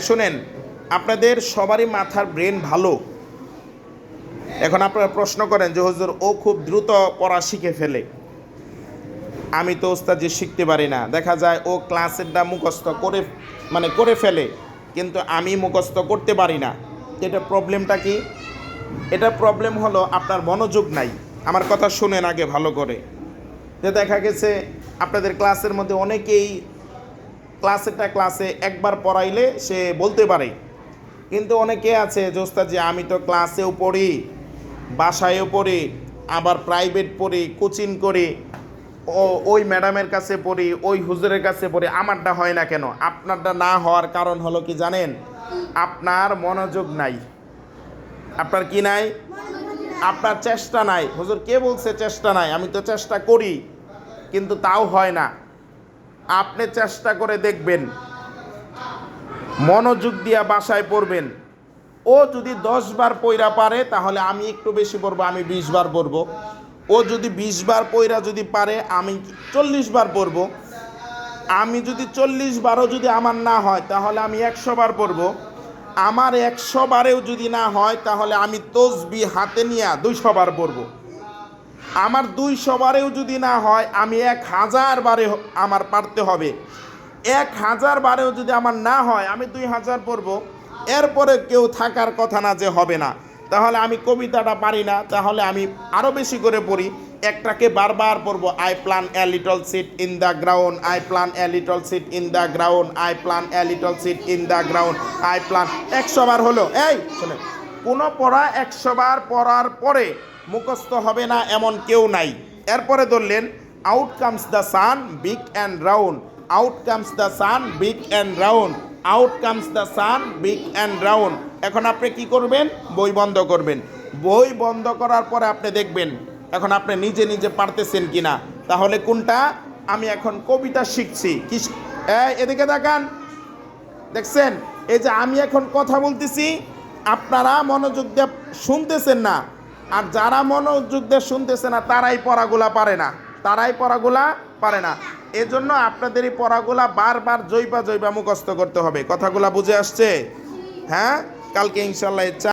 শোনেন, আপনাদের সবারই মাথার ব্রেন ভালো। এখন আপনারা প্রশ্ন করেন যে হুজুর ও খুব দ্রুত পড়া শিখে ফেলে, আমি তো ওস্তাদ যে শিখতে পারি না। দেখা যায় ও ক্লাসেরটা মুখস্থ করে ফেলে, কিন্তু আমি মুখস্থ করতে পারি না। এটা প্রবলেমটা কি? এটা প্রবলেম হলো আপনার মনোযোগ নাই। আমার কথা শুনেন আগে ভালো করে। যে দেখা গেছে আপনাদের ক্লাসের মধ্যে অনেকেই ক্লাসে একবার পড়াইলে সে বলতে পারে, কিন্তু অনেকে আছে যে ওস্তাদ যে আমি তো ক্লাসেও পড়ি, বাসায়ও পড়ি, আবার প্রাইভেট পড়ি, কোচিং করি, ওই ম্যাডামের কাছে পড়ি, ওই হুজুরের কাছে পড়ি, আমারটা হয় না কেন? আপনারটা না হওয়ার কারণ হলো কি জানেন? আপনার মনোযোগ নাই। আপনার কি নাই? আপনার চেষ্টা নাই। হুজুর কে বলছে চেষ্টা নাই? আমি তো চেষ্টা করি, কিন্তু তাও হয় না। আপনি চেষ্টা করে দেখবেন, মনোযোগ দিয়া বাসায় পড়বেন। ও যদি 10 বার পইরা পারে তাহলে আমি একটু বেশি পড়বো, আমি 20 বার পড়বো। ও যদি 20 বার পইরা যদি পারে, আমি 40 বার পড়বো। আমি যদি 40 বারও যদি আমার না হয় তাহলে আমি 100 বার পড়বো। আমার 100 বারেও যদি না হয় তাহলে আমি তসবি হাতে নিয়ে 200 বার পড়বো। আমার 200 বারেও যদি না হয় আমি 1000 বারে আমার পারতে হবে। 1000 বারেও যদি আমার না হয় আমি 2000 পড়বো। এরপরে কেউ থাকার কথা না যে হবে না। তাহলে আমি কবিতাটা পারি না, তাহলে আমি আরও বেশি করে পড়ি। একটাকে বারবার পড়বো। I plant a little seed in the ground, I plant a little seed in the ground, I plant a little seed in the ground, I plant. 100 বার হলো। এই শোনেন, কোনো পড়া 100 বার পড়ার পরে মুখস্থ হবে না এমন কেউ নাই। এরপরে ধরলেন out comes the sun big and round, out comes the sun big and round, out comes the sun big and round. এখন আপনি কি করবেন? বই বন্ধ করবেন। বই বন্ধ করার পরে আপনি দেখবেন এখন আপনি নিজে নিজে পারতেছেন কিনা। তাহলে কোনটা? আমি এখন কবিতা শিখছি। কি? এদিকে দেখান, দেখছেন? এই যে আমি এখন কথা বলতেছি, আপনারা মনোযোগ দিয়ে শুনতেছেন না। আর যারা মনোযোগ দিয়ে শুনতেছে না তারাই পড়াগুলা পারে না, তারাই পড়াগুলা পারে না। এজন্য আপনাদের এই পড়াগুলা বারবার জৈবা মুখস্থ করতে হবে। কথাগুলা বুঝে আসছে? হ্যাঁ, কালকে ইনশাল্লাহ